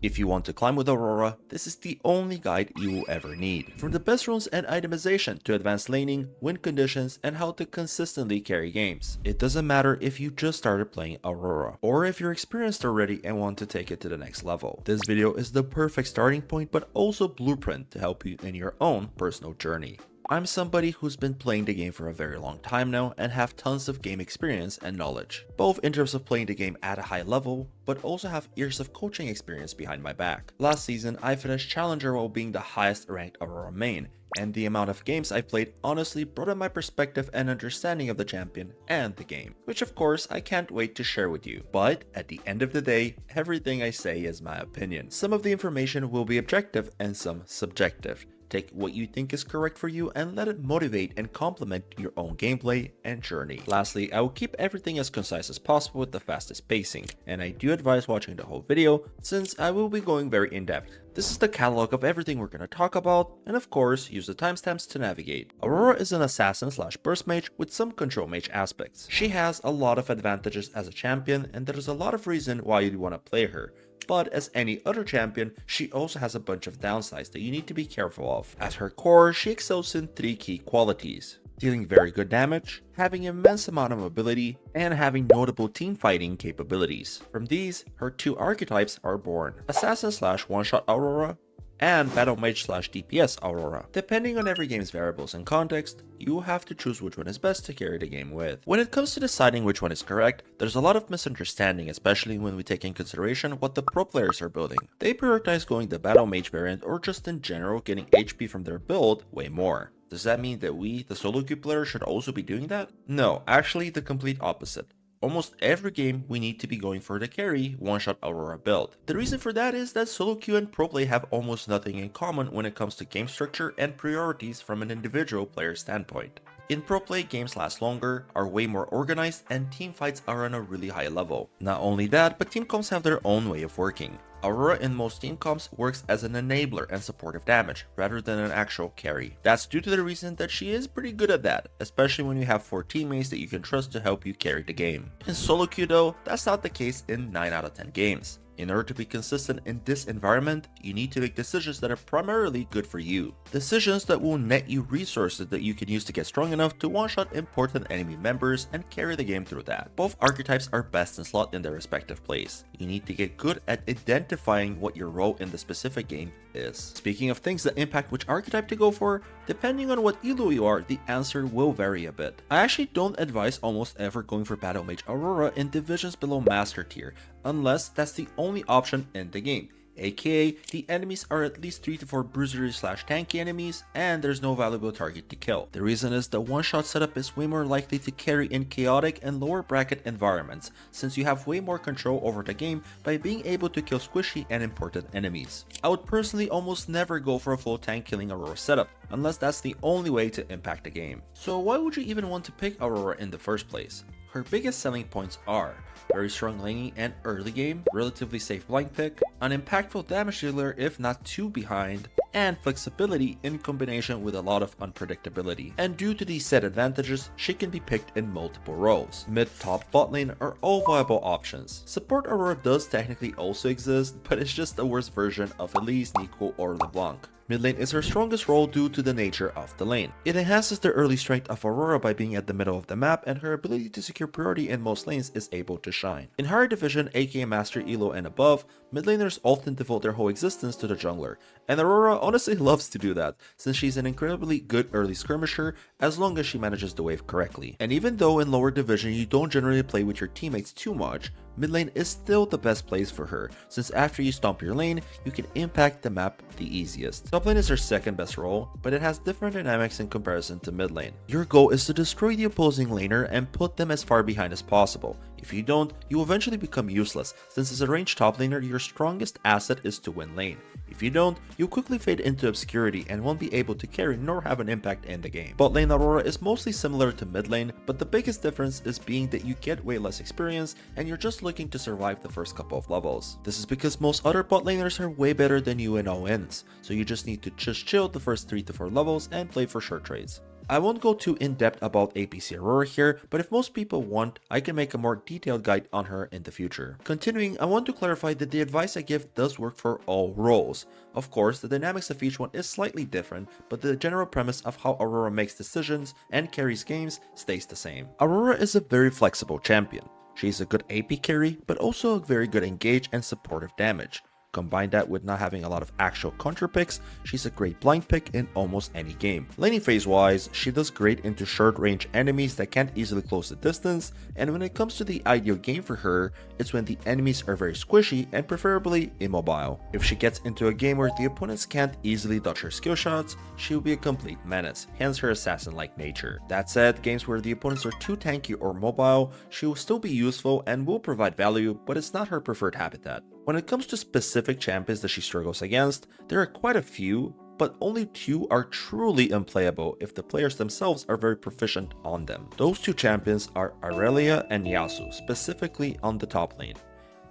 If you want to climb with Aurora, this is the only guide you will ever need. From the best runes and itemization to advanced laning, win conditions, and how to consistently carry games. It doesn't matter if you just started playing Aurora, or if you're experienced already and want to take it to the next level. This video is the perfect starting point, but also blueprint to help you in your own personal journey. I'm somebody who's been playing the game for a very long time now and have tons of game experience and knowledge, both in terms of playing the game at a high level, but also have years of coaching experience behind my back. Last season, I finished Challenger while being the highest ranked Aurora main, and the amount of games I played honestly broadened my perspective and understanding of the champion and the game, which of course I can't wait to share with you. But at the end of the day, everything I say is my opinion. Some of the information will be objective and some subjective. Take what you think is correct for you and let it motivate and complement your own gameplay and journey. Lastly, I will keep everything as concise as possible with the fastest pacing, and I do advise watching the whole video since I will be going very in-depth. This is the catalog of everything we're going to talk about, and of course, use the timestamps to navigate. Aurora is an assassin / burst mage with some control mage aspects. She has a lot of advantages as a champion, and there's a lot of reason why you'd want to play her. But as any other champion, she also has a bunch of downsides that you need to be careful of. At her core, she excels in 3 key qualities: dealing very good damage, having immense amount of mobility, and having notable team fighting capabilities. From these, her 2 archetypes are born: Assassin / one-shot Aurora, and Battle Mage / DPS Aurora. Depending on every game's variables and context, you will have to choose which one is best to carry the game with. When it comes to deciding which one is correct, there's a lot of misunderstanding, especially when we take in consideration what the pro players are building. They prioritize going the Battle Mage variant or just in general getting HP from their build way more. Does that mean that we, the solo queue players, should also be doing that? No, actually the complete opposite. Almost every game we need to be going for the carry one-shot Aurora build. The reason for that is that solo queue and pro play have almost nothing in common when it comes to game structure and priorities from an individual player standpoint. In pro play, games last longer, are way more organized, and team fights are on a really high level. Not only that, but team comps have their own way of working. Aurora in most team comps works as an enabler and supportive damage, rather than an actual carry. That's due to the reason that she is pretty good at that, especially when you have 4 teammates that you can trust to help you carry the game. In solo queue though, that's not the case in 9 out of 10 games. In order to be consistent in this environment, you need to make decisions that are primarily good for you. Decisions that will net you resources that you can use to get strong enough to one-shot important enemy members and carry the game through that. Both archetypes are best in slot in their respective place. You need to get good at identifying what your role in the specific game is. Speaking of things that impact which archetype to go for, depending on what elo you are, the answer will vary a bit. I actually don't advise almost ever going for Battle Mage Aurora in divisions below Master Tier, unless that's the only option in the game, aka the enemies are at least 3 to 4 bruisery / tanky enemies and there's no valuable target to kill. The reason is the one-shot setup is way more likely to carry in chaotic and lower bracket environments, since you have way more control over the game by being able to kill squishy and important enemies. I would personally almost never go for a full tank killing Aurora setup, unless that's the only way to impact the game. So why would you even want to pick Aurora in the first place? Her biggest selling points are very strong laning and early game, relatively safe blind pick, an impactful damage dealer if not too behind, and flexibility in combination with a lot of unpredictability. And due to these set advantages, she can be picked in multiple roles. Mid, top, bot lane are all viable options. Support Aurora does technically also exist, but it's just a worse version of Elise, Nico, or LeBlanc. Mid lane is her strongest role due to the nature of the lane. It enhances the early strength of Aurora by being at the middle of the map, and her ability to secure priority in most lanes is able to shine. In higher division, aka Master Elo and above, mid laners often devote their whole existence to the jungler, and Aurora honestly loves to do that, since she's an incredibly good early skirmisher as long as she manages the wave correctly. And even though in lower division you don't generally play with your teammates too much, mid lane is still the best place for her, since after you stomp your lane, you can impact the map the easiest. Top lane is her second best role, but it has different dynamics in comparison to mid lane. Your goal is to destroy the opposing laner and put them as far behind as possible. If you don't, you will eventually become useless, since as a ranged top laner, your strongest asset is to win lane. If you don't, you'll quickly fade into obscurity and won't be able to carry nor have an impact in the game. Bot lane Aurora is mostly similar to mid lane, but the biggest difference is being that you get way less experience and you're just looking to survive the first couple of levels. This is because most other bot laners are way better than you in all ends, so you just need to just chill the first 3 to 4 levels and play for short trades. I won't go too in-depth about APC Aurora here, but if most people want, I can make a more detailed guide on her in the future. Continuing, I want to clarify that the advice I give does work for all roles. Of course, the dynamics of each one is slightly different, but the general premise of how Aurora makes decisions and carries games stays the same. Aurora is a very flexible champion. She's a good AP carry, but also a very good engage and supportive damage. Combine that with not having a lot of actual counter picks, she's a great blind pick in almost any game. Laning phase wise, she does great into short range enemies that can't easily close the distance, and when it comes to the ideal game for her, it's when the enemies are very squishy and preferably immobile. If she gets into a game where the opponents can't easily dodge her skill shots, she will be a complete menace, hence her assassin-like nature. That said, games where the opponents are too tanky or mobile, she will still be useful and will provide value, but it's not her preferred habitat. When it comes to specific champions that she struggles against, there are quite a few, but only 2 are truly unplayable if the players themselves are very proficient on them. Those 2 champions are Aurelia and Yasuo, specifically on the top lane.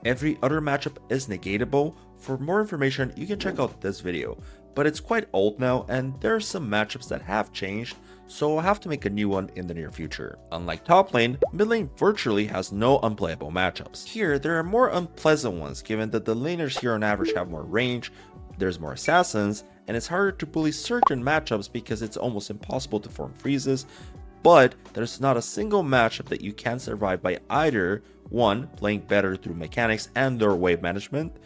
Every other matchup is negatable. For more information, you can check out this video, but it's quite old now and there are some matchups that have changed, so I'll have to make a new one in the near future. Unlike top lane, mid lane virtually has no unplayable matchups. Here, there are more unpleasant ones given that the laners here on average have more range, there's more assassins, and it's harder to bully certain matchups because it's almost impossible to form freezes, but there's not a single matchup that you can survive by either 1. Playing better through mechanics and their wave management,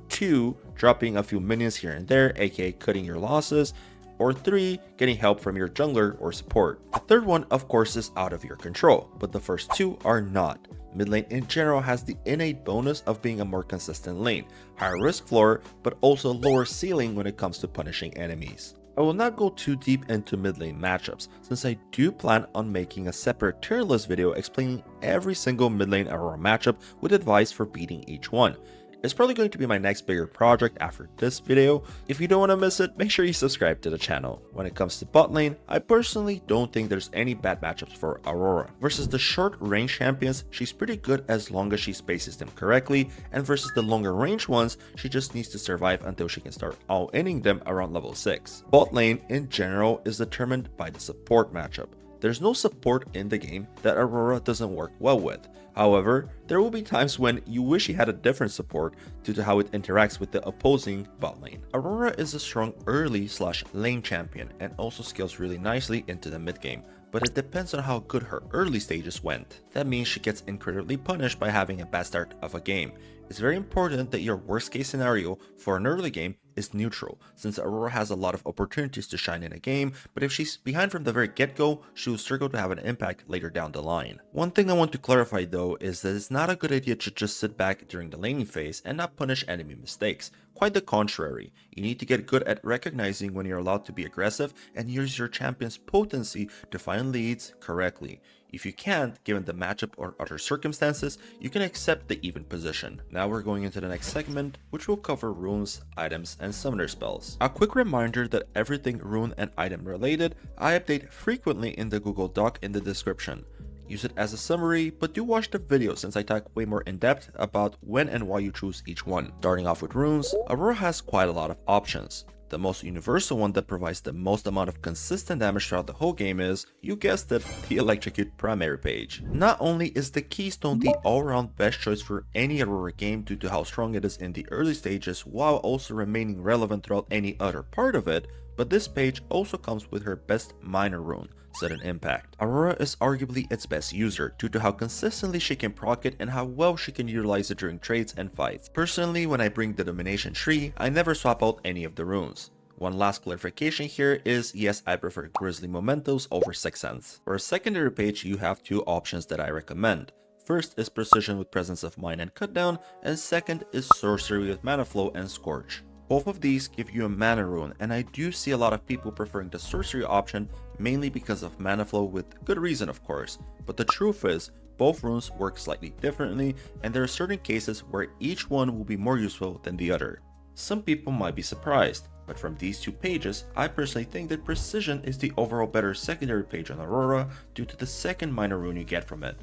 2. Dropping a few minions here and there, aka cutting your losses, or 3. Getting help from your jungler or support. The third one of course is out of your control, but the first 2 are not. Mid lane in general has the innate bonus of being a more consistent lane, higher risk floor, but also lower ceiling when it comes to punishing enemies. I will not go too deep into mid lane matchups, since I do plan on making a separate tier list video explaining every single mid lane Aurora matchup with advice for beating each one. It's probably going to be my next bigger project after this video. If you don't want to miss it, make sure you subscribe to the channel. When it comes to bot lane, I personally don't think there's any bad matchups for Aurora. Versus the short range champions, she's pretty good as long as she spaces them correctly, and versus the longer range ones, she just needs to survive until she can start all-inning them around level 6. Bot lane in general is determined by the support matchup. There's no support in the game that Aurora doesn't work well with. However, there will be times when you wish you had a different support due to how it interacts with the opposing bot lane. Aurora is a strong early/lane champion and also scales really nicely into the mid game, but it depends on how good her early stages went. That means she gets incredibly punished by having a bad start of a game. It's very important that your worst case scenario for an early game is neutral, since Aurora has a lot of opportunities to shine in a game, but if she's behind from the very get-go, she will struggle to have an impact later down the line. One thing I want to clarify though is that it's not a good idea to just sit back during the laning phase and not punish enemy mistakes. Quite the contrary, you need to get good at recognizing when you're allowed to be aggressive and use your champion's potency to find leads correctly. If you can't, given the matchup or other circumstances, you can accept the even position. Now we're going into the next segment, which will cover runes, items, and summoner spells. A quick reminder that everything rune and item related, I update frequently in the Google Doc in the description. Use it as a summary, but do watch the video since I talk way more in depth about when and why you choose each one. Starting off with runes, Aurora has quite a lot of options. The most universal one that provides the most amount of consistent damage throughout the whole game is, you guessed it, the Electrocute primary page. Not only is the Keystone the all-around best choice for any Aurora game due to how strong it is in the early stages while also remaining relevant throughout any other part of it, but this page also comes with her best minor rune, Sudden Impact. Aurora is arguably its best user due to how consistently she can proc it and how well she can utilize it during trades and fights. Personally, when I bring the domination tree, I never swap out any of the runes. One last clarification here is, yes, I prefer Grizzly Mementos over Sixth Sense. For a secondary page, you have 2 options that I recommend. First is Precision with Presence of Mind and Cutdown, and second is Sorcery with Mana Flow and Scorch. Both of these give you a mana rune, and I do see a lot of people preferring the sorcery option mainly because of mana flow, with good reason of course, but the truth is, both runes work slightly differently, and there are certain cases where each one will be more useful than the other. Some people might be surprised, but from these 2 pages, I personally think that Precision is the overall better secondary page on Aurora due to the second minor rune you get from it.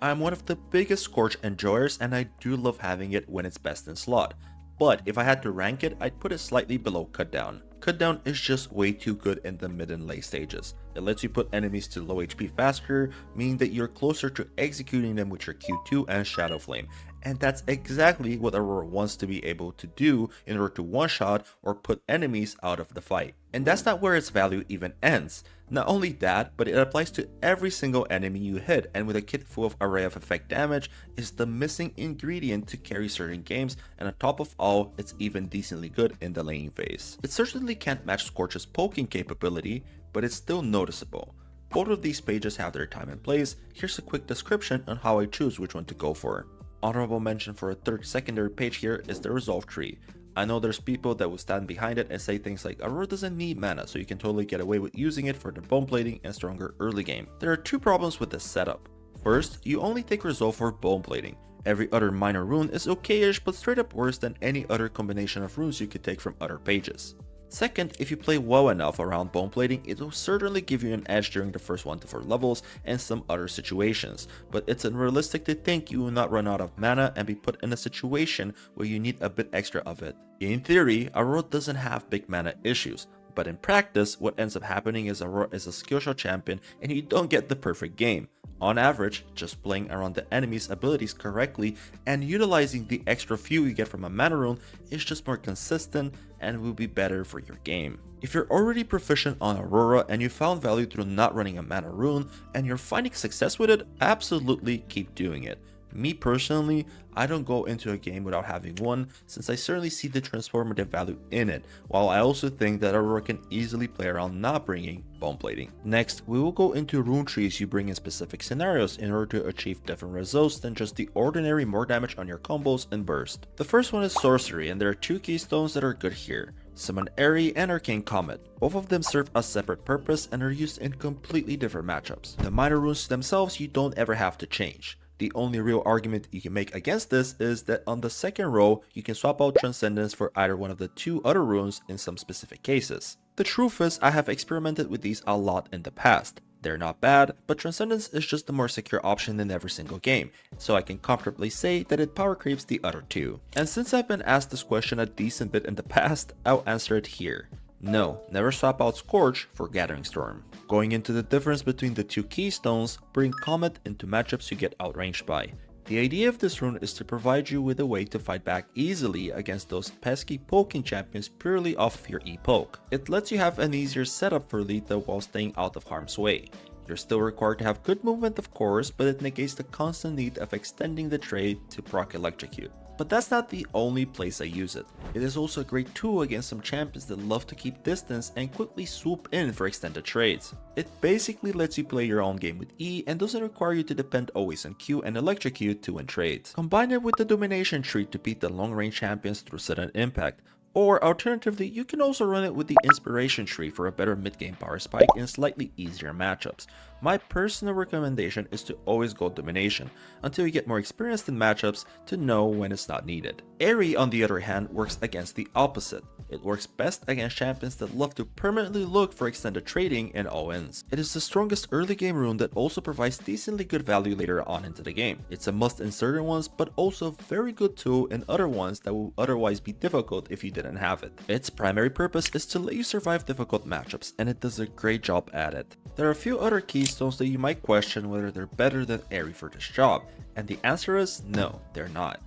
I'm one of the biggest Scorch enjoyers and I do love having it when it's best in slot. But if I had to rank it, I'd put it slightly below Cutdown. Cut Down is just way too good in the mid and late stages. It lets you put enemies to low HP faster, meaning that you're closer to executing them with your Q2 and Shadow Flame. And that's exactly what Aurora wants to be able to do in order to one-shot or put enemies out of the fight. And that's not where its value even ends. Not only that, but it applies to every single enemy you hit, and with a kit full of array of effect damage is the missing ingredient to carry certain games, and on top of all, it's even decently good in the laning phase. It certainly can't match Scorch's poking capability, but it's still noticeable. Both of these pages have their time and place. Here's a quick description on how I choose which one to go for. Honorable mention for a third secondary page here is the resolve tree. I know there's people that will stand behind it and say things like Aurora doesn't need mana, so you can totally get away with using it for the bone plating and stronger early game. There are two problems with this setup. First, you only take resolve for bone plating. Every other minor rune is okay-ish, but straight up worse than any other combination of runes you could take from other pages. Second, if you play well enough around bone plating, it will certainly give you an edge during the first 1 to 4 levels and some other situations, but it's unrealistic to think you will not run out of mana and be put in a situation where you need a bit extra of it. In theory, Aurora doesn't have big mana issues, but in practice, what ends up happening is Aurora is a skillshot champion and you don't get the perfect game. On average, just playing around the enemy's abilities correctly and utilizing the extra few you get from a mana rune is just more consistent and will be better for your game. If you're already proficient on Aurora and you found value through not running a mana rune and you're finding success with it, absolutely keep doing it. Me personally, I don't go into a game without having one, since I certainly see the transformative value in it, while I also think that Aurora can easily play around not bringing bone plating. Next, we will go into rune trees you bring in specific scenarios in order to achieve different results than just the ordinary more damage on your combos and burst. The first one is Sorcery, and there are two keystones that are good here. Summon Airy and Arcane Comet. Both of them serve a separate purpose and are used in completely different matchups. The minor runes themselves you don't ever have to change. The only real argument you can make against this is that on the second row, you can swap out Transcendence for either one of the two other runes in some specific cases. The truth is, I have experimented with these a lot in the past. They're not bad, but Transcendence is just the more secure option in every single game, so I can comfortably say that it power creeps the other two. And since I've been asked this question a decent bit in the past, I'll answer it here. No, never swap out Scorch for Gathering Storm. Going into the difference between the two keystones, bring Comet into matchups you get outranged by. The idea of this rune is to provide you with a way to fight back easily against those pesky poking champions purely off of your E-poke. It lets you have an easier setup for lethal while staying out of harm's way. You're still required to have good movement of course, but it negates the constant need of extending the trade to proc Electrocute. But that's not the only place I use it. It is also a great tool against some champions that love to keep distance and quickly swoop in for extended trades. It basically lets you play your own game with E and doesn't require you to depend always on Q and Electrocute to win trades. Combine it with the Domination tree to beat the long range champions through sudden impact. Or alternatively, you can also run it with the Inspiration tree for a better mid-game power spike in slightly easier matchups. My personal recommendation is to always go Domination, until you get more experienced in matchups to know when it's not needed. Airy on the other hand works against the opposite. It works best against champions that love to permanently look for extended trading and all-ins. It is the strongest early game rune that also provides decently good value later on into the game. It's a must in certain ones, but also a very good tool in other ones that will otherwise be difficult if you didn't have it. Its primary purpose is to let you survive difficult matchups, and it does a great job at it. There are a few other keystones that you might question whether they're better than Airy for this job, and the answer is no, they're not.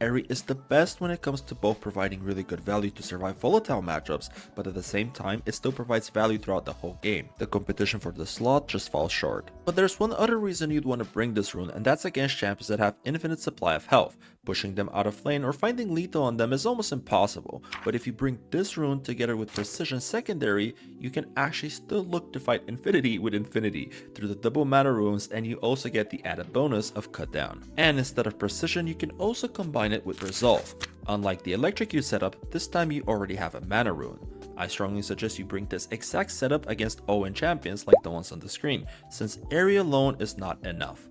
Airy is the best when it comes to both providing really good value to survive volatile matchups, but at the same time it still provides value throughout the whole game. The competition for the slot just falls short. But there's one other reason you'd want to bring this rune, and that's against champions that have infinite supply of health. Pushing them out of lane or finding lethal on them is almost impossible, but if you bring this rune together with Precision Secondary, you can actually still look to fight Infinity with Infinity through the double mana runes, and you also get the added bonus of Cut Down. And instead of Precision, you can also combine it with Resolve. Unlike the Electrocute setup, this time you already have a mana rune. I strongly suggest you bring this exact setup against ON champions like the ones on the screen, since area alone is not enough.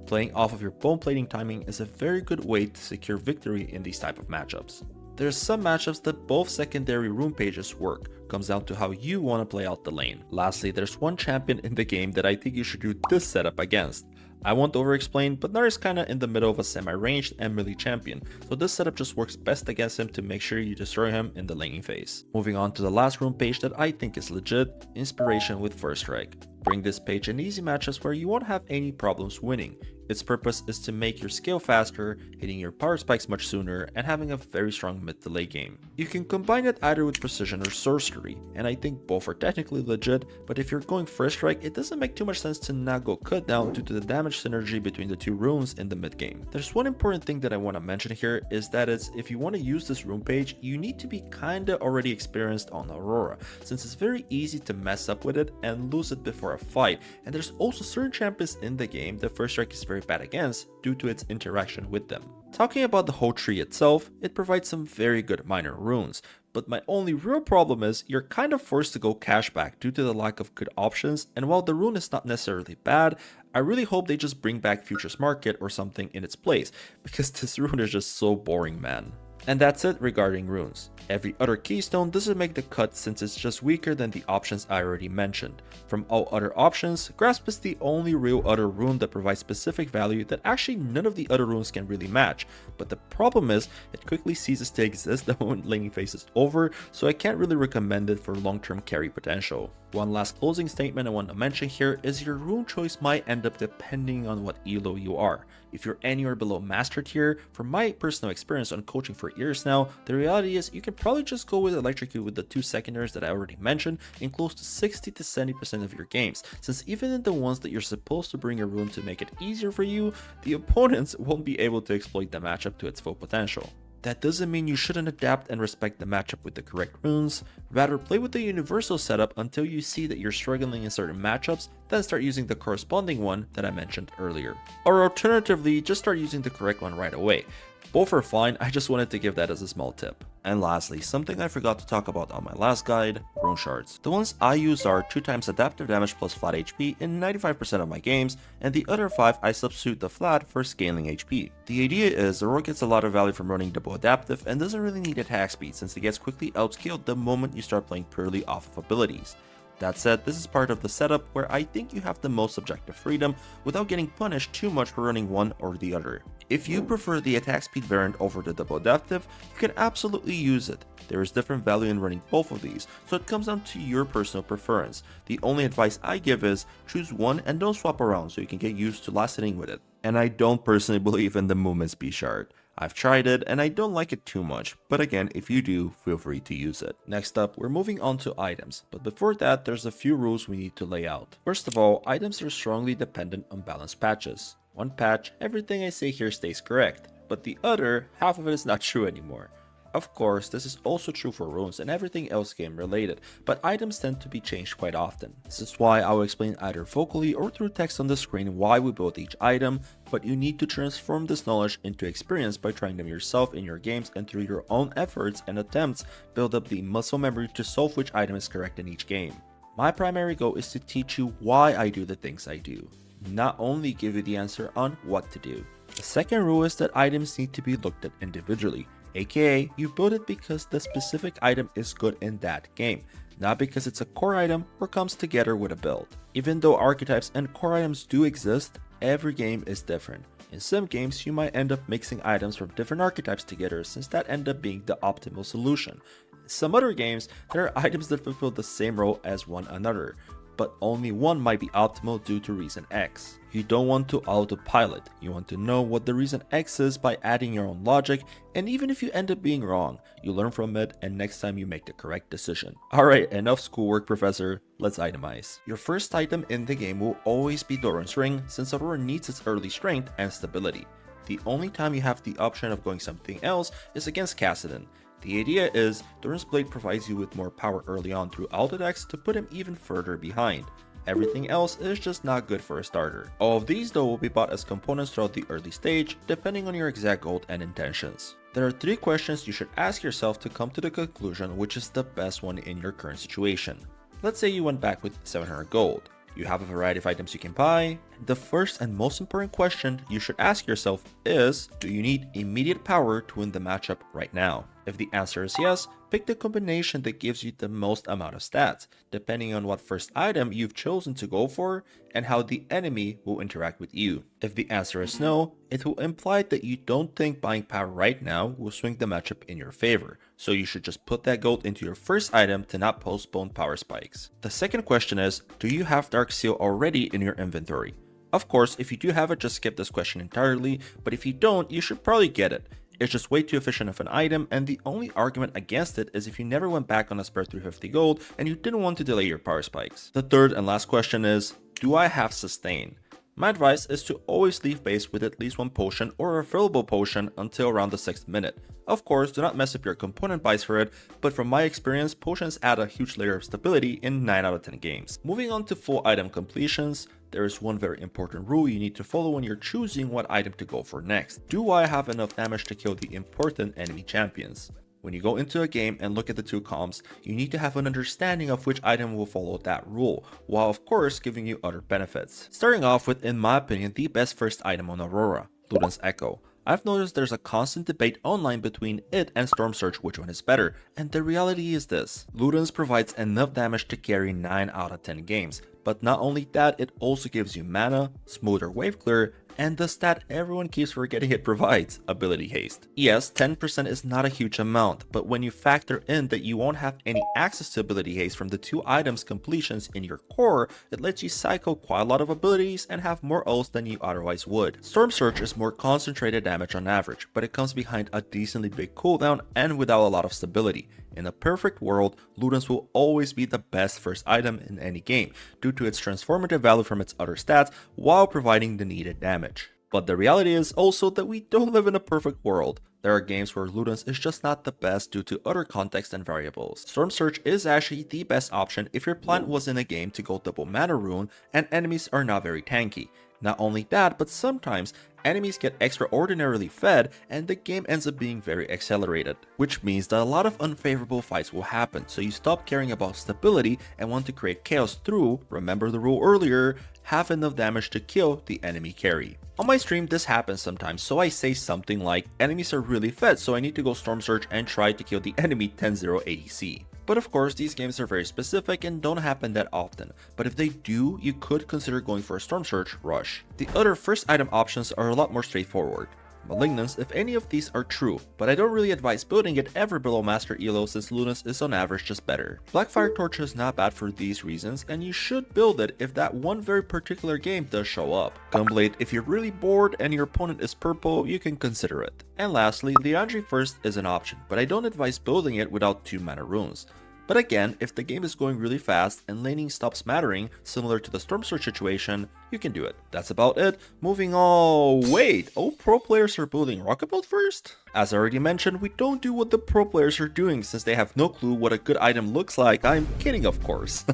Playing off of your bone plating timing is a very good way to secure victory in these type of matchups. There's some matchups that both secondary rune pages work, comes down to how you want to play out the lane. Lastly, there's one champion in the game that I think you should do this setup against. I won't over-explain, but Nar is kinda in the middle of a semi-ranged and melee champion, so this setup just works best against him to make sure you destroy him in the laning phase. Moving on to the last rune page that I think is legit, Inspiration with First Strike. Bring this page in easy matches where you won't have any problems winning. Its purpose is to make your scale faster, hitting your Powerspikes much sooner, and having a very strong mid to late game. You can combine it either with Precision or Sorcery, and I think both are technically legit, but if you're going First Strike, it doesn't make too much sense to not go Cut Down due to the damage synergy between the two runes in the mid game. There's one important thing that I want to mention here is that if you want to use this rune page, you need to be kinda already experienced on Aurora, since it's very easy to mess up with it and lose it before a fight, and there's also certain champions in the game that First Strike is very bad against due to its interaction with them. Talking about the whole tree itself, it provides some very good minor runes, but my only real problem is you're kind of forced to go cashback due to the lack of good options, and while the rune is not necessarily bad, I really hope they just bring back Futures Market or something in its place, because this rune is just so boring, man. And that's it regarding runes. Every other keystone doesn't make the cut since it's just weaker than the options I already mentioned. From all other options, Grasp is the only real other rune that provides specific value that actually none of the other runes can really match. But the problem is, it quickly ceases to exist the moment laning phase is over, so I can't really recommend it for long-term carry potential. One last closing statement I want to mention here is your rune choice might end up depending on what elo you are. If you're anywhere below master tier, from my personal experience on coaching for years now, the reality is you can probably just go with Electrocute with the 2 secondaries that I already mentioned in close to 60 to 70% of your games, since even in the ones that you're supposed to bring a rune to make it easier for you, the opponents won't be able to exploit the matchup to its full potential. That doesn't mean you shouldn't adapt and respect the matchup with the correct runes, rather play with the universal setup until you see that you're struggling in certain matchups, then start using the corresponding one that I mentioned earlier. Or alternatively, just start using the correct one right away. Both are fine, I just wanted to give that as a small tip. And lastly, something I forgot to talk about on my last guide, Rune Shards. The ones I use are 2 times adaptive damage plus flat HP in 95% of my games, and the other 5 I substitute the flat for scaling HP. The idea is Aurora gets a lot of value from running double adaptive and doesn't really need attack speed since it gets quickly outscaled the moment you start playing purely off of abilities. That said, this is part of the setup where I think you have the most subjective freedom without getting punished too much for running one or the other. If you prefer the attack speed variant over the double adaptive, you can absolutely use it. There is different value in running both of these, so it comes down to your personal preference. The only advice I give is choose one and don't swap around so you can get used to last hitting with it. And I don't personally believe in the movement speed shard. I've tried it and I don't like it too much, but again, if you do, feel free to use it. Next up, we're moving on to items, but before that, there's a few rules we need to lay out. First of all, items are strongly dependent on balanced patches. One patch, everything I say here stays correct, but the other, half of it is not true anymore. Of course, this is also true for runes and everything else game related, but items tend to be changed quite often. This is why I will explain either vocally or through text on the screen why we build each item, but you need to transform this knowledge into experience by trying them yourself in your games and through your own efforts and attempts, build up the muscle memory to solve which item is correct in each game. My primary goal is to teach you why I do the things I do, not only give you the answer on what to do. The second rule is that items need to be looked at individually. AKA, you build it because the specific item is good in that game, not because it's a core item or comes together with a build. Even though archetypes and core items do exist, every game is different. In some games, you might end up mixing items from different archetypes together since that ends up being the optimal solution. In some other games, there are items that fulfill the same role as one another, but only one might be optimal due to reason X. You don't want to autopilot, you want to know what the reason X is by adding your own logic, and even if you end up being wrong, you learn from it and next time you make the correct decision. Alright, enough schoolwork, professor, let's itemize. Your first item in the game will always be Doran's Ring since Aurora needs its early strength and stability. The only time you have the option of going something else is against Kassadin. The idea is, Doran's Blade provides you with more power early on through alt attacks to put him even further behind. Everything else is just not good for a starter. All of these though will be bought as components throughout the early stage, depending on your exact goal and intentions. There are 3 questions you should ask yourself to come to the conclusion which is the best one in your current situation. Let's say you went back with 700 gold. You have a variety of items you can buy, The first and most important question you should ask yourself is, do you need immediate power to win the matchup right now? If the answer is yes, pick the combination that gives you the most amount of stats, depending on what first item you've chosen to go for and how the enemy will interact with you. If the answer is no, it will imply that you don't think buying power right now will swing the matchup in your favor, so you should just put that gold into your first item to not postpone power spikes. The second question is, do you have Dark Seal already in your inventory? Of course, if you do have it, just skip this question entirely, but if you don't, you should probably get it. It's just way too efficient of an item, and the only argument against it is if you never went back on a spare 350 gold and you didn't want to delay your power spikes. The third and last question is, do I have sustain? My advice is to always leave base with at least one potion or a refillable potion until around the 6th minute. Of course, do not mess up your component buys for it, but from my experience, potions add a huge layer of stability in 9 out of 10 games. Moving on to full item completions, there is one very important rule you need to follow when you're choosing what item to go for next. Do I have enough damage to kill the important enemy champions? When you go into a game and look at the two comps, you need to have an understanding of which item will follow that rule, while of course giving you other benefits. Starting off with, in my opinion, the best first item on Aurora, Luden's Echo. I've noticed there's a constant debate online between it and Storm Surge which one is better, and the reality is this. Luden's provides enough damage to carry 9 out of 10 games, but not only that, it also gives you mana, smoother wave clear, and the stat everyone keeps forgetting it provides, Ability Haste. Yes, 10% is not a huge amount, but when you factor in that you won't have any access to Ability Haste from the 2 items completions in your core, it lets you cycle quite a lot of abilities and have more ults than you otherwise would. Storm Surge is more concentrated damage on average, but it comes behind a decently big cooldown and without a lot of stability. In a perfect world, Luden's will always be the best first item in any game, due to its transformative value from its other stats while providing the needed damage. But the reality is also that we don't live in a perfect world. There are games where Luden's is just not the best due to other context and variables. Storm Surge is actually the best option if your plan was in a game to go double mana rune and enemies are not very tanky. Not only that, but sometimes enemies get extraordinarily fed and the game ends up being very accelerated, which means that a lot of unfavorable fights will happen, so you stop caring about stability and want to create chaos through, remember the rule earlier, have enough damage to kill the enemy carry. On my stream this happens sometimes, so I say something like, enemies are really fed so I need to go Storm Surge and try to kill the enemy 10-0 ADC. But of course, these games are very specific and don't happen that often, but if they do, you could consider going for a Storm Surge rush. The other first item options are a lot more straightforward. Malignance if any of these are true, but I don't really advise building it ever below Master Elo since Luden's is on average just better. Blackfire Torch is not bad for these reasons, and you should build it if that one very particular game does show up. Gunblade, if you're really bored and your opponent is purple, you can consider it. And lastly, Liandry First is an option, but I don't advise building it without 2 mana runes. But again, if the game is going really fast and laning stops mattering, similar to the Storm Surge situation, you can do it. That's about it. Moving on. Wait, pro players are building Rocketbelt First? As I already mentioned, we don't do what the pro players are doing since they have no clue what a good item looks like. I'm kidding, of course.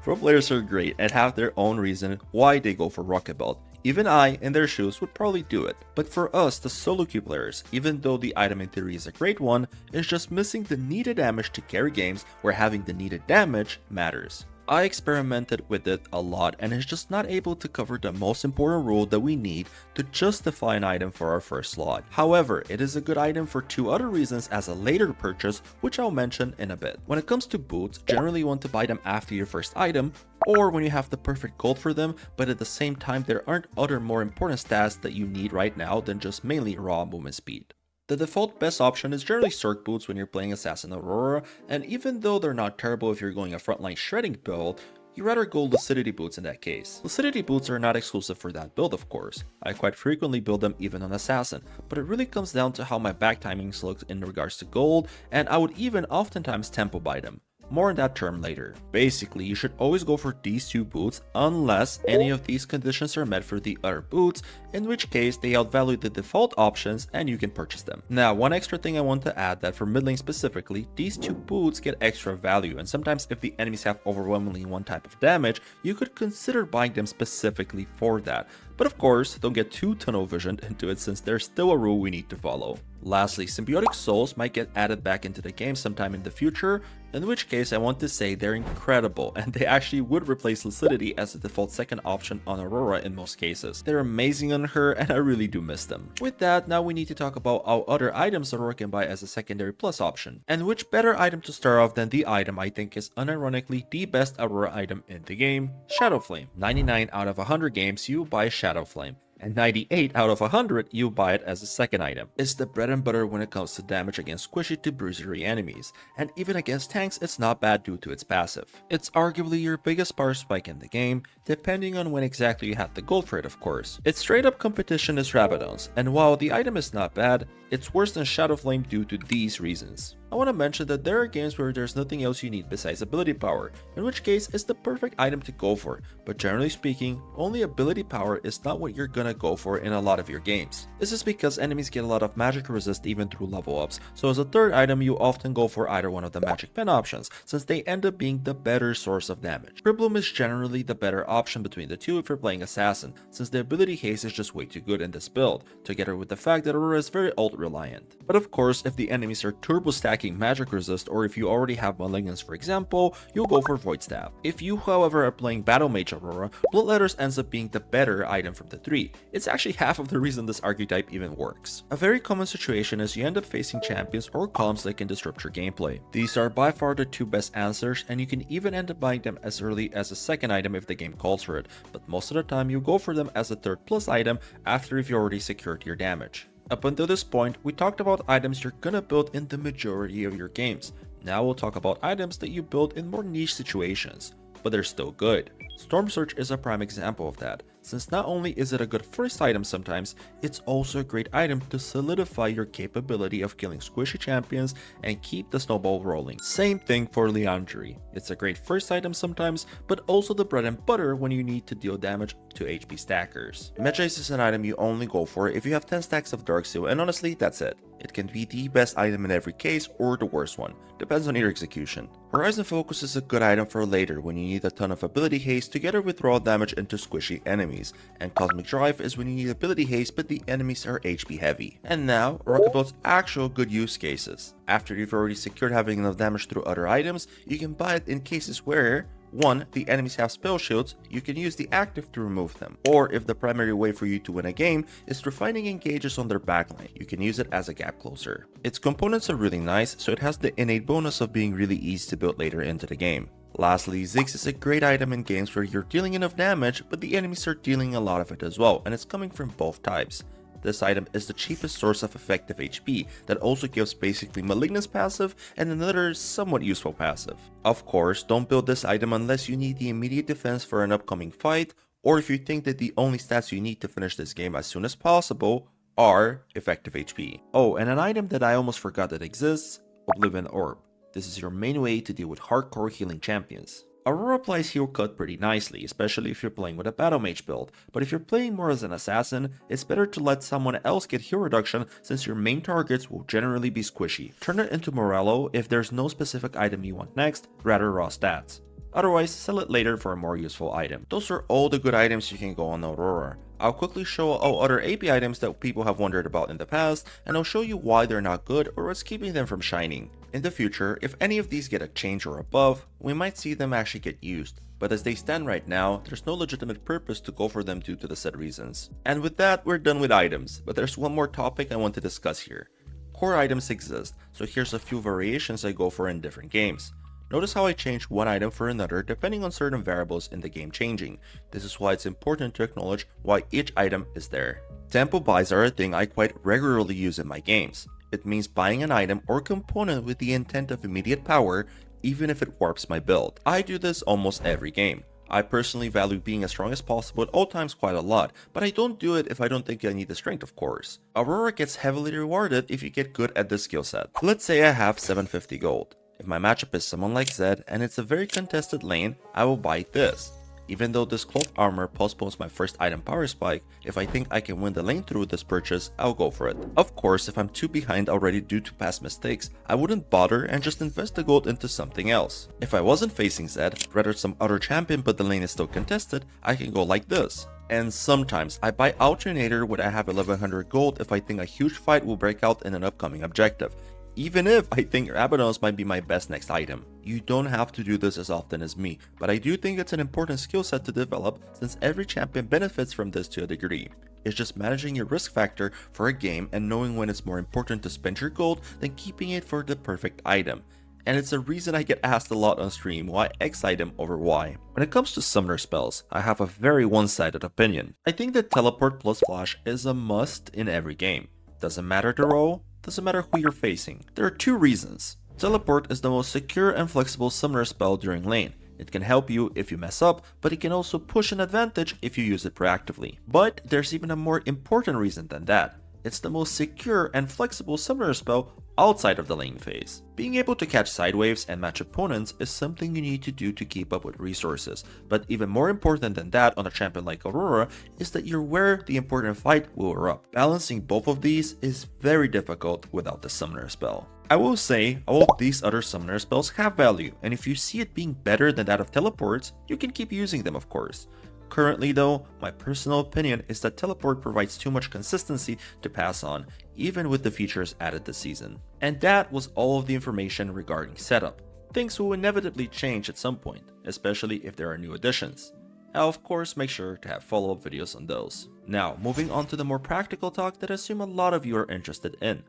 Pro players are great and have their own reason why they go for Rocketbelt. Even I, in their shoes, would probably do it. But for us, the solo queue players, even though the item in theory is a great one, is just missing the needed damage to carry games where having the needed damage matters. I experimented with it a lot and is just not able to cover the most important rule that we need to justify an item for our first slot. However, it is a good item for 2 other reasons as a later purchase, which I'll mention in a bit. When it comes to boots, generally you want to buy them after your first item, or when you have the perfect gold for them, but at the same time there aren't other more important stats that you need right now than just mainly raw movement speed. The default best option is generally Cirque boots when you're playing Assassin Aurora, and even though they're not terrible if you're going a frontline shredding build, you rather go Lucidity boots in that case. Lucidity boots are not exclusive for that build of course. I quite frequently build them even on Assassin, but it really comes down to how my back timings look in regards to gold, and I would even oftentimes tempo buy them. More on that term later. Basically, you should always go for these 2 boots unless any of these conditions are met for the other boots, in which case they outvalue the default options and you can purchase them. Now, one extra thing I want to add that for mid lane specifically, these 2 boots get extra value, and sometimes if the enemies have overwhelmingly one type of damage, you could consider buying them specifically for that. But of course, don't get too tunnel visioned into it since there's still a rule we need to follow. Lastly, symbiotic souls might get added back into the game sometime in the future, in which case I want to say they're incredible and they actually would replace Lucidity as the default second option on Aurora in most cases. They're amazing on her and I really do miss them. With that, now we need to talk about how other items Aurora can buy as a secondary plus option. And which better item to start off than the item I think is unironically the best Aurora item in the game, Shadow Flame. 99 out of 100 games you buy Shadow Flame, and 98 out of 100 you buy it as a second item. It's the bread and butter when it comes to damage against squishy to bruisery enemies, and even against tanks it's not bad due to its passive. It's arguably your biggest power spike in the game, depending on when exactly you have the gold for it of course. Its straight up competition is Rabadon's, and while the item is not bad, it's worse than Shadow Flame due to these reasons. I want to mention that there are games where there's nothing else you need besides ability power, in which case it's the perfect item to go for, but generally speaking, only ability power is not what you're gonna go for in a lot of your games. This is because enemies get a lot of magic resist even through level ups, so as a third item you often go for either one of the magic pen options, since they end up being the better source of damage. Cribloom is generally the better option between the two if you're playing Assassin, since the ability haste is just way too good in this build, together with the fact that Aurora is very ult reliant. But of course, if the enemies are turbo stacking magic resist, or if you already have Malignance for example, you'll go for Void Staff. If you however are playing Battle Mage Aurora, Bloodletters ends up being the better item from the three. It's actually half of the reason this archetype even works. A very common situation is you end up facing champions or columns that can disrupt your gameplay. These are by far the two best answers, and you can even end up buying them as early as a second item if the game calls for it, but most of the time you go for them as a third plus item after if you already secured your damage. Up until this point, we talked about items you're gonna build in the majority of your games. Now we'll talk about items that you build in more niche situations, but they're still good. Storm Surge is a prime example of that, since not only is it a good first item sometimes, it's also a great item to solidify your capability of killing squishy champions and keep the snowball rolling. Same thing for Liandry. It's a great first item sometimes, but also the bread and butter when you need to deal damage to HP stackers. Medjace is an item you only go for if you have 10 stacks of Dark Seal, and honestly that's it. It can be the best item in every case or the worst one, depends on your execution. Horizon Focus is a good item for later when you need a ton of ability haste together with raw damage into squishy enemies, and Cosmic Drive is when you need ability haste but the enemies are HP heavy. And now, Rocketbelt's actual good use cases. After you've already secured having enough damage through other items, you can buy it in cases where 1. The enemies have spell shields, you can use the active to remove them. Or if the primary way for you to win a game is through finding engages on their backline, you can use it as a gap closer. Its components are really nice, so it has the innate bonus of being really easy to build later into the game. Lastly, Ziggs is a great item in games where you're dealing enough damage, but the enemies are dealing a lot of it as well, and it's coming from both types. This item is the cheapest source of effective HP that also gives basically Malignance passive and another somewhat useful passive. Of course, don't build this item unless you need the immediate defense for an upcoming fight, or if you think that the only stats you need to finish this game as soon as possible are effective HP. Oh, and an item that I almost forgot that exists, Oblivion Orb. This is your main way to deal with hardcore healing champions. Aurora applies Heal Cut pretty nicely, especially if you're playing with a Battle Mage build, but if you're playing more as an assassin, it's better to let someone else get heal reduction since your main targets will generally be squishy. Turn it into Morello if there's no specific item you want next, rather raw stats. Otherwise, sell it later for a more useful item. Those are all the good items you can go on Aurora. I'll quickly show all other AP items that people have wondered about in the past, and I'll show you why they're not good or what's keeping them from shining. In the future, if any of these get a change or a buff, we might see them actually get used, but as they stand right now, there's no legitimate purpose to go for them due to the said reasons. And with that, we're done with items, but there's one more topic I want to discuss here. Core items exist, so here's a few variations I go for in different games. Notice how I change one item for another depending on certain variables in the game changing. This is why it's important to acknowledge why each item is there. Tempo buys are a thing I quite regularly use in my games. It means buying an item or component with the intent of immediate power, even if it warps my build. I do this almost every game. I personally value being as strong as possible at all times quite a lot, but I don't do it if I don't think I need the strength of course. Aurora gets heavily rewarded if you get good at this skill set. Let's say I have 750 gold. If my matchup is someone like Zed and it's a very contested lane, I will buy this. Even though this cloth armor postpones my first item power spike, if I think I can win the lane through this purchase, I'll go for it. Of course, if I'm too behind already due to past mistakes, I wouldn't bother and just invest the gold into something else. If I wasn't facing Zed, rather some other champion but the lane is still contested, I can go like this. And sometimes I buy Alternator when I have 1100 gold if I think a huge fight will break out in an upcoming objective, even if I think Abaddon's might be my best next item. You don't have to do this as often as me, but I do think it's an important skill set to develop since every champion benefits from this to a degree. It's just managing your risk factor for a game and knowing when it's more important to spend your gold than keeping it for the perfect item. And it's a reason I get asked a lot on stream why X item over Y. When it comes to summoner spells, I have a very one-sided opinion. I think that teleport plus flash is a must in every game. Doesn't matter the role, doesn't matter who you're facing. There are two reasons. Teleport is the most secure and flexible summoner spell during lane. It can help you if you mess up, but it can also push an advantage if you use it proactively. But there's even a more important reason than that. It's the most secure and flexible summoner spell outside of the lane phase. Being able to catch side waves and match opponents is something you need to do to keep up with resources, but even more important than that on a champion like Aurora is that you're where the important fight will erupt. Balancing both of these is very difficult without the summoner spell. I will say all of these other summoner spells have value, and if you see it being better than that of teleports, you can keep using them of course. Currently though, my personal opinion is that teleport provides too much consistency to pass on, even with the features added this season. And that was all of the information regarding setup. Things will inevitably change at some point, especially if there are new additions. I'll of course make sure to have follow-up videos on those. Now, moving on to the more practical talk that I assume a lot of you are interested in.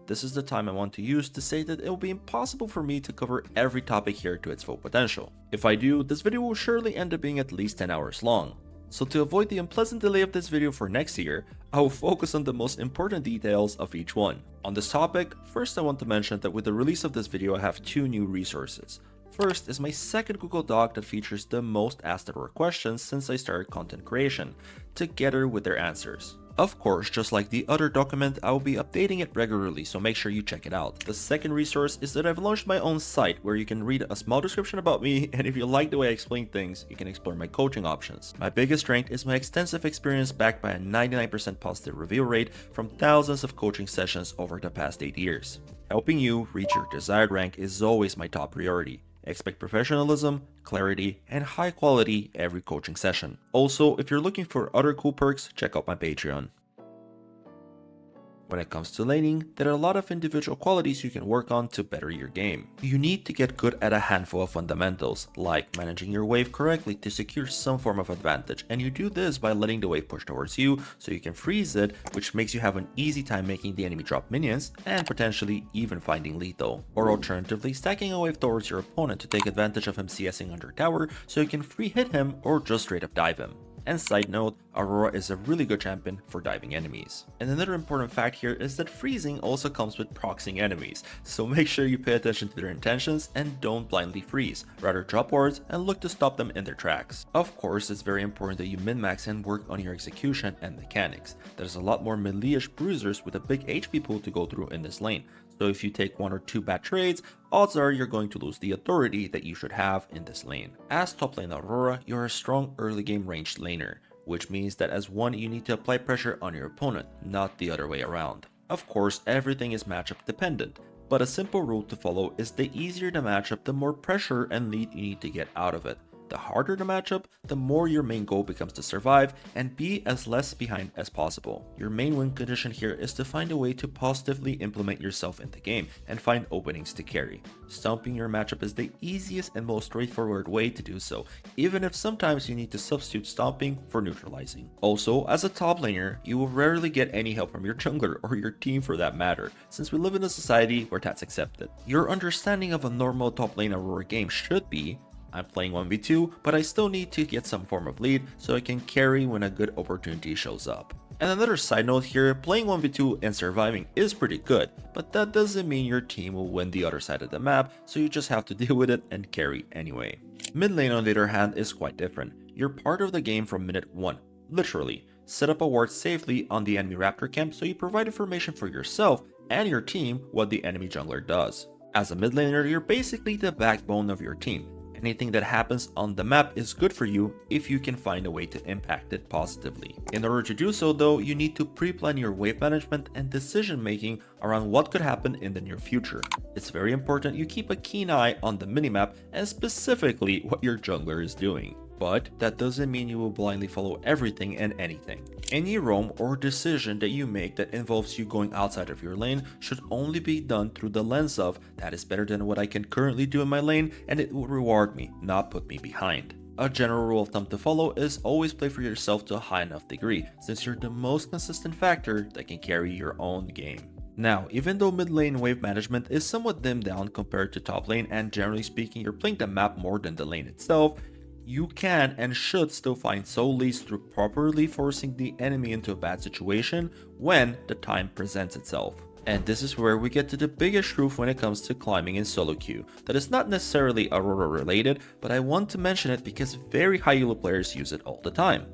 This is the time I want to use to say that it will be impossible for me to cover every topic here to its full potential. If I do, this video will surely end up being at least 10 hours long. So to avoid the unpleasant delay of this video for next year, I will focus on the most important details of each one. On this topic, first I want to mention that with the release of this video I have two new resources. First is my second Google Doc that features the most asked for questions since I started content creation, together with their answers. Of course, just like the other document, I will be updating it regularly, so make sure you check it out. The second resource is that I've launched my own site where you can read a small description about me, and if you like the way I explain things, you can explore my coaching options. My biggest strength is my extensive experience backed by a 99% positive review rate from thousands of coaching sessions over the past 8 years. Helping you reach your desired rank is always my top priority. Expect professionalism, clarity, and high quality every coaching session. Also, if you're looking for other cool perks, check out my Patreon. When it comes to laning, there are a lot of individual qualities you can work on to better your game. You need to get good at a handful of fundamentals, like managing your wave correctly to secure some form of advantage, and you do this by letting the wave push towards you so you can freeze it, which makes you have an easy time making the enemy drop minions, and potentially even finding lethal. Or alternatively, stacking a wave towards your opponent to take advantage of him CSing under tower so you can free hit him or just straight up dive him. And side note, Aurora is a really good champion for diving enemies. And another important fact here is that freezing also comes with proxying enemies, so make sure you pay attention to their intentions and don't blindly freeze, rather drop wards and look to stop them in their tracks. Of course, it's very important that you min-max and work on your execution and mechanics. There's a lot more melee-ish bruisers with a big HP pool to go through in this lane, so if you take 1 or 2 bad trades, odds are you're going to lose the authority that you should have in this lane. As top lane Aurora, you're a strong early game ranged laner, which means that as one you need to apply pressure on your opponent, not the other way around. Of course, everything is matchup dependent, but a simple rule to follow is the easier the matchup, the more pressure and lead you need to get out of it. The harder the matchup, the more your main goal becomes to survive and be as less behind as possible. Your main win condition here is to find a way to positively implement yourself in the game and find openings to carry. Stomping your matchup is the easiest and most straightforward way to do so, even if sometimes you need to substitute stomping for neutralizing. Also, as a top laner, you will rarely get any help from your jungler or your team for that matter, since we live in a society where that's accepted. Your understanding of a normal top lane Aurora game should be, I'm playing 1v2, but I still need to get some form of lead so I can carry when a good opportunity shows up. And another side note here, playing 1v2 and surviving is pretty good, but that doesn't mean your team will win the other side of the map, so you just have to deal with it and carry anyway. Mid lane on the other hand is quite different. You're part of the game from minute 1, literally. Set up a ward safely on the enemy raptor camp so you provide information for yourself and your team what the enemy jungler does. As a mid laner, you're basically the backbone of your team. Anything that happens on the map is good for you if you can find a way to impact it positively. In order to do so though, you need to pre-plan your wave management and decision making around what could happen in the near future. It's very important you keep a keen eye on the minimap and specifically what your jungler is doing. But that doesn't mean you will blindly follow everything and anything. Any roam or decision that you make that involves you going outside of your lane should only be done through the lens of that is better than what I can currently do in my lane and it will reward me, not put me behind. A general rule of thumb to follow is always play for yourself to a high enough degree, since you're the most consistent factor that can carry your own game. Now, even though mid lane wave management is somewhat dimmed down compared to top lane and generally speaking you're playing the map more than the lane itself, you can and should still find soul leads through properly forcing the enemy into a bad situation when the time presents itself. And this is where we get to the biggest truth when it comes to climbing in solo queue. That is not necessarily Aurora related, but I want to mention it because very high elo players use it all the time.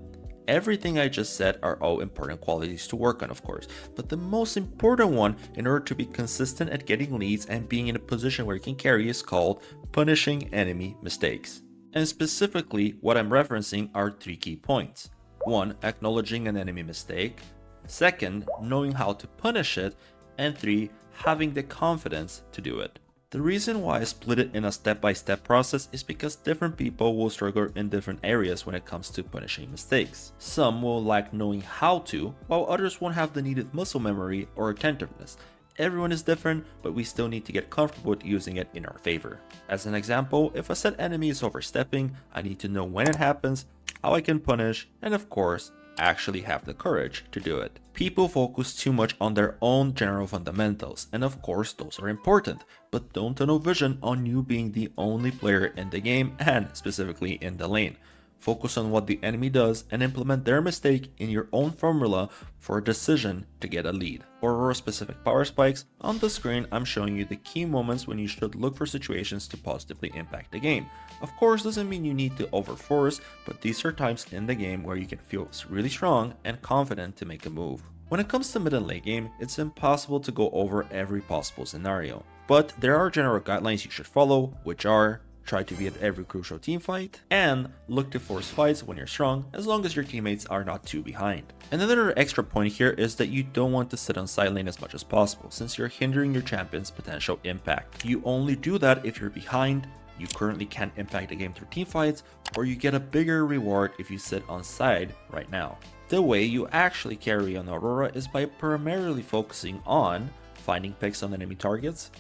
Everything I just said are all important qualities to work on, of course, but the most important one in order to be consistent at getting leads and being in a position where you can carry is called punishing enemy mistakes. And specifically, what I'm referencing are 3 key points. 1. Acknowledging an enemy mistake. 2. Knowing how to punish it. And 3. Having the confidence to do it. The reason why I split it in a step-by-step process is because different people will struggle in different areas when it comes to punishing mistakes. Some will lack knowing how to, while others won't have the needed muscle memory or attentiveness. Everyone is different, but we still need to get comfortable with using it in our favor. As an example, if a set enemy is overstepping, I need to know when it happens, how I can punish, and of course, actually have the courage to do it. People focus too much on their own general fundamentals, and of course those are important, but don't tunnel vision on you being the only player in the game and specifically in the lane. Focus on what the enemy does and implement their mistake in your own formula for a decision to get a lead. For Aurora specific power spikes, on the screen I'm showing you the key moments when you should look for situations to positively impact the game. Of course, doesn't mean you need to overforce, but these are times in the game where you can feel really strong and confident to make a move. When it comes to mid and late game, it's impossible to go over every possible scenario, but there are general guidelines you should follow, which are: try to be at every crucial team fight, and look to force fights when you're strong as long as your teammates are not too behind. Another extra point here is that you don't want to sit on side lane as much as possible since you're hindering your champion's potential impact. You only do that if you're behind, you currently can't impact the game through team fights, or you get a bigger reward if you sit on side right now. The way you actually carry on Aurora is by primarily focusing on finding picks on enemy targets,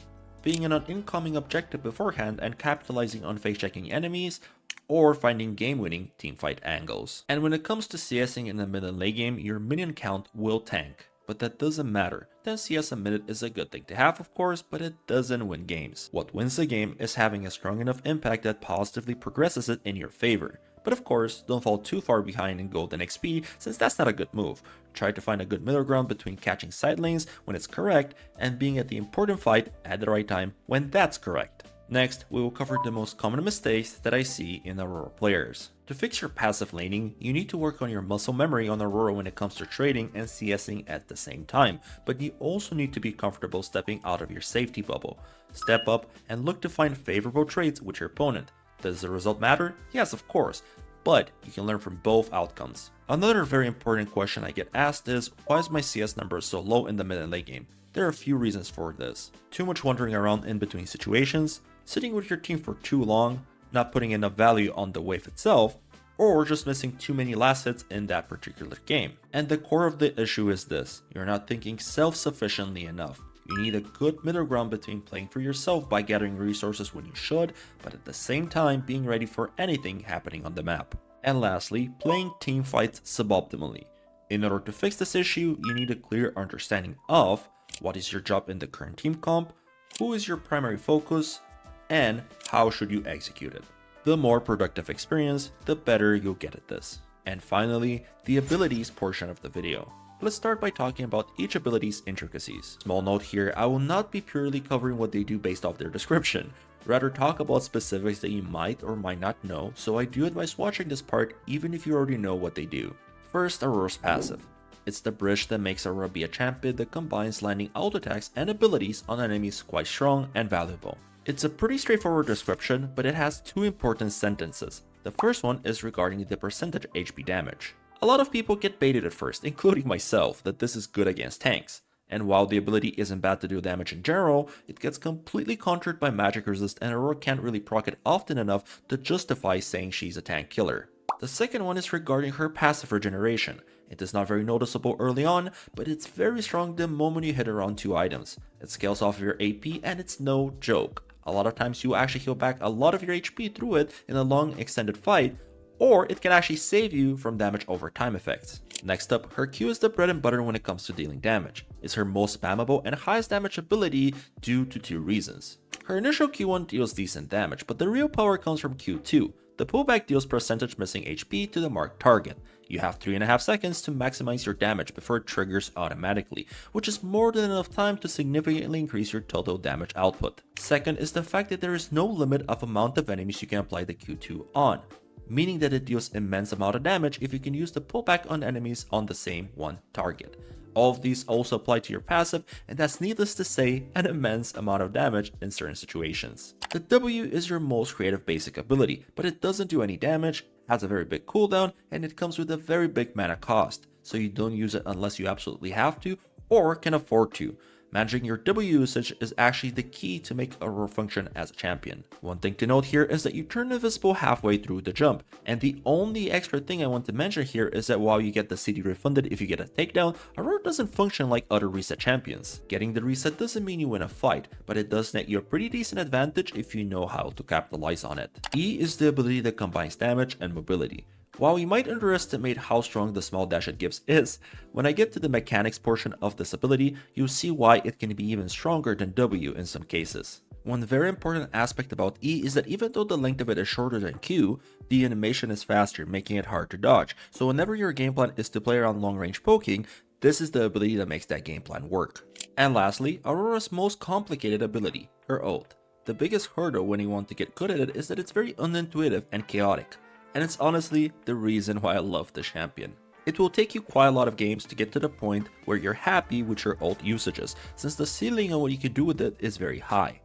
being in an incoming objective beforehand and capitalizing on face checking enemies, or finding game-winning teamfight angles. And when it comes to CSing in the mid and late game, your minion count will tank, but that doesn't matter. 10 CS a minute is a good thing to have, of course, but it doesn't win games. What wins the game is having a strong enough impact that positively progresses it in your favor. But of course, don't fall too far behind in gold and XP, since that's not a good move. Try to find a good middle ground between catching side lanes when it's correct and being at the important fight at the right time when that's correct. Next, we will cover the most common mistakes that I see in Aurora players. To fix your passive laning, you need to work on your muscle memory on Aurora when it comes to trading and CSing at the same time, but you also need to be comfortable stepping out of your safety bubble. Step up and look to find favorable trades with your opponent. Does the result matter? Yes, of course, but you can learn from both outcomes. Another very important question I get asked is, why is my CS number so low in the mid and late game? There are a few reasons for this. Too much wandering around in between situations, sitting with your team for too long, not putting enough value on the wave itself, or just missing too many last hits in that particular game. And the core of the issue is this: you're not thinking self-sufficiently enough. You need a good middle ground between playing for yourself by gathering resources when you should, but at the same time being ready for anything happening on the map. And lastly, playing team fights suboptimally. In order to fix this issue, you need a clear understanding of what is your job in the current team comp, who is your primary focus, and how should you execute it. The more productive experience, the better you'll get at this. And finally, the abilities portion of the video. Let's start by talking about each ability's intricacies. Small note here, I will not be purely covering what they do based off their description, rather talk about specifics that you might or might not know, so I do advise watching this part even if you already know what they do. First, Aurora's passive. It's the bridge that makes Aurora be a champion that combines landing auto attacks and abilities on enemies quite strong and valuable. It's a pretty straightforward description, but it has two important sentences. The first one is regarding the percentage HP damage. A lot of people get baited at first, including myself, that this is good against tanks. And while the ability isn't bad to do damage in general, it gets completely countered by magic resist and Aurora can't really proc it often enough to justify saying she's a tank killer. The second one is regarding her passive regeneration. It is not very noticeable early on, but it's very strong the moment you hit around 2 items. It scales off of your AP and it's no joke. A lot of times you actually heal back a lot of your HP through it in a long extended fight, or it can actually save you from damage over time effects. Next up, her Q is the bread and butter when it comes to dealing damage. It's her most spammable and highest damage ability due to 2 reasons. Her initial Q1 deals decent damage, but the real power comes from Q2. The pullback deals percentage missing HP to the marked target. You have 3.5 seconds to maximize your damage before it triggers automatically, which is more than enough time to significantly increase your total damage output. Second is the fact that there is no limit of amount of enemies you can apply the Q2 on, meaning that it deals immense amount of damage if you can use the pullback on enemies on the same one target. All of these also apply to your passive, and that's needless to say an immense amount of damage in certain situations. The W is your most creative basic ability, but it doesn't do any damage, has a very big cooldown, and it comes with a very big mana cost, so you don't use it unless you absolutely have to or can afford to. Managing your W usage is actually the key to make Aurora function as a champion. One thing to note here is that you turn invisible halfway through the jump, and the only extra thing I want to mention here is that while you get the CD refunded if you get a takedown, Aurora doesn't function like other reset champions. Getting the reset doesn't mean you win a fight, but it does net you a pretty decent advantage if you know how to capitalize on it. E is the ability that combines damage and mobility. While you might underestimate how strong the small dash it gives is, when I get to the mechanics portion of this ability, you'll see why it can be even stronger than W in some cases. One very important aspect about E is that even though the length of it is shorter than Q, the animation is faster, making it hard to dodge, so whenever your game plan is to play around long range poking, this is the ability that makes that game plan work. And lastly, Aurora's most complicated ability, her ult. The biggest hurdle when you want to get good at it is that it's very unintuitive and chaotic. And it's honestly the reason why I love the champion. It will take you quite a lot of games to get to the point where you're happy with your ult usages, since the ceiling on what you can do with it is very high.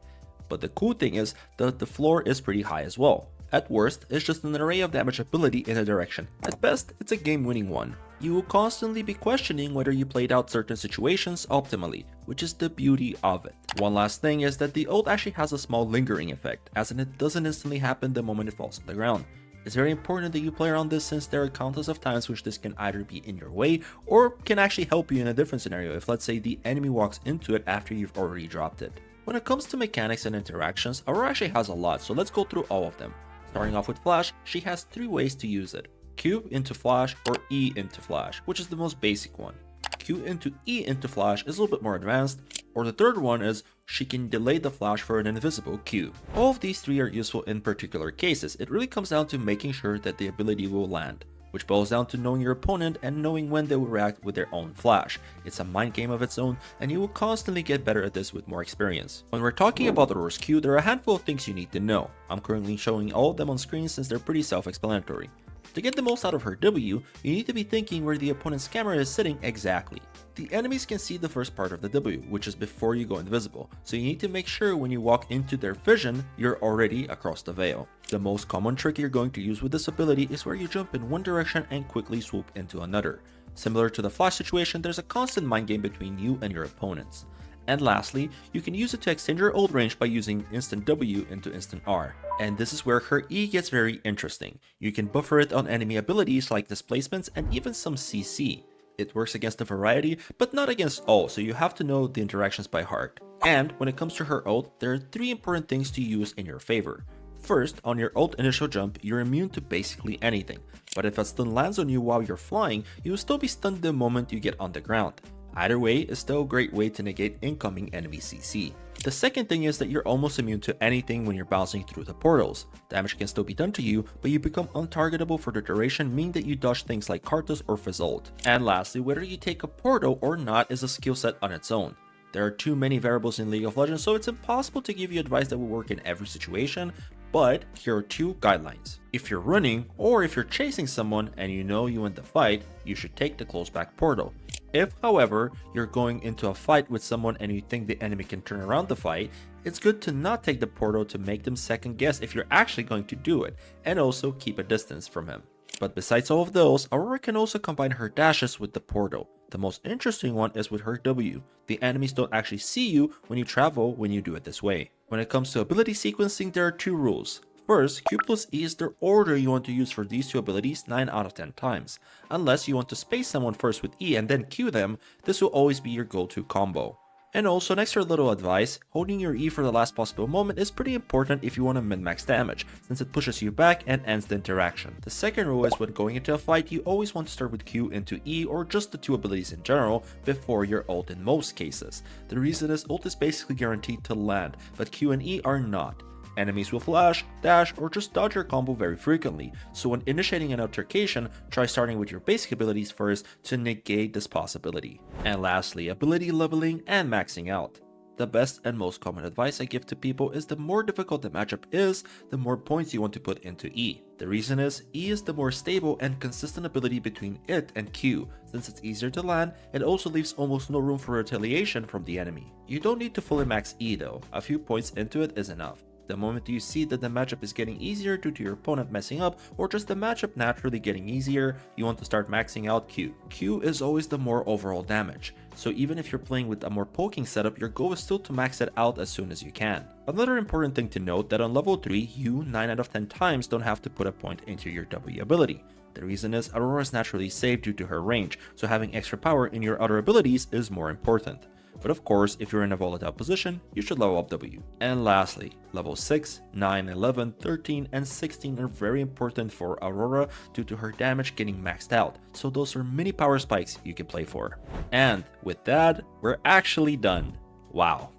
But the cool thing is that the floor is pretty high as well. At worst, it's just an array of damage ability in a direction. At best, it's a game-winning one. You will constantly be questioning whether you played out certain situations optimally, which is the beauty of it. One last thing is that the ult actually has a small lingering effect, as in it doesn't instantly happen the moment it falls on the ground. It's very important that you play around this since there are countless of times which this can either be in your way or can actually help you in a different scenario if, let's say, the enemy walks into it after you've already dropped it. When it comes to mechanics and interactions, Aurora actually has a lot, so let's go through all of them. Starting off with Flash, she has 3 ways to use it: Q into Flash or E into Flash, which is the most basic one. Q into E into Flash is a little bit more advanced, or the third one is she can delay the flash for an invisible Q. All of these 3 are useful in particular cases. It really comes down to making sure that the ability will land, which boils down to knowing your opponent and knowing when they will react with their own flash. It's a mind game of its own, and you will constantly get better at this with more experience. When we're talking about Aurora's Q, there are a handful of things you need to know. I'm currently showing all of them on screen since they're pretty self-explanatory. To get the most out of her W, you need to be thinking where the opponent's camera is sitting exactly. The enemies can see the first part of the W, which is before you go invisible, so you need to make sure when you walk into their vision, you're already across the veil. The most common trick you're going to use with this ability is where you jump in one direction and quickly swoop into another. Similar to the flash situation, there's a constant mind game between you and your opponents. And lastly, you can use it to extend your ult range by using instant W into instant R. And this is where her E gets very interesting. You can buffer it on enemy abilities like displacements and even some CC. It works against a variety, but not against all, so you have to know the interactions by heart. And when it comes to her ult, there are 3 important things to use in your favor. First, on your ult initial jump, you're immune to basically anything, but if a stun lands on you while you're flying, you will still be stunned the moment you get on the ground. Either way is still a great way to negate incoming enemy CC. The second thing is that you're almost immune to anything when you're bouncing through the portals. Damage can still be done to you, but you become untargetable for the duration, meaning that you dodge things like Karthus or Fizzult. And lastly, whether you take a portal or not is a skill set on its own. There are too many variables in League of Legends, so it's impossible to give you advice that will work in every situation, but here are 2 guidelines. If you're running, or if you're chasing someone and you know you win the fight, you should take the close back portal. If, however, you're going into a fight with someone and you think the enemy can turn around the fight, it's good to not take the portal to make them second guess if you're actually going to do it, and also keep a distance from him. But besides all of those, Aurora can also combine her dashes with the portal. The most interesting one is with her W. The enemies don't actually see you when you travel when you do it this way. When it comes to ability sequencing, there are two rules. First, Q plus E is the order you want to use for these two abilities 9 out of 10 times. Unless you want to space someone first with E and then Q them, this will always be your go-to combo. And also, an extra little advice, holding your E for the last possible moment is pretty important if you want to min-max damage, since it pushes you back and ends the interaction. The second rule is when going into a fight, you always want to start with Q into E or just the two abilities in general before your ult in most cases. The reason is ult is basically guaranteed to land, but Q and E are not. Enemies will flash, dash, or just dodge your combo very frequently, so when initiating an altercation, try starting with your basic abilities first to negate this possibility. And lastly, ability leveling and maxing out. The best and most common advice I give to people is the more difficult the matchup is, the more points you want to put into E. The reason is, E is the more stable and consistent ability between it and Q. Since it's easier to land, it also leaves almost no room for retaliation from the enemy. You don't need to fully max E though, a few points into it is enough. The moment you see that the matchup is getting easier due to your opponent messing up, or just the matchup naturally getting easier, you want to start maxing out Q. Q is always the more overall damage, so even if you're playing with a more poking setup, your goal is still to max it out as soon as you can. Another important thing to note that on level 3, you 9 out of 10 times don't have to put a point into your W ability. The reason is Aurora is naturally safe due to her range, so having extra power in your other abilities is more important. But of course, if you're in a volatile position, you should level up W. And lastly, level 6, 9, 11, 13, and 16 are very important for Aurora due to her damage getting maxed out, so those are mini power spikes you can play for. And with that, we're actually done. Wow.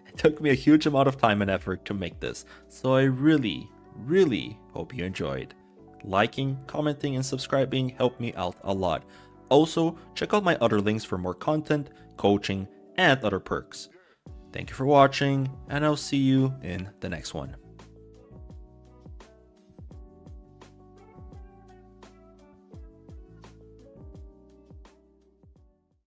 It took me a huge amount of time and effort to make this, so I really hope you enjoyed. Liking, commenting, and subscribing help me out a lot. Also, check out my other links for more content, coaching, and other perks. Thank you for watching, and I'll see you in the next one.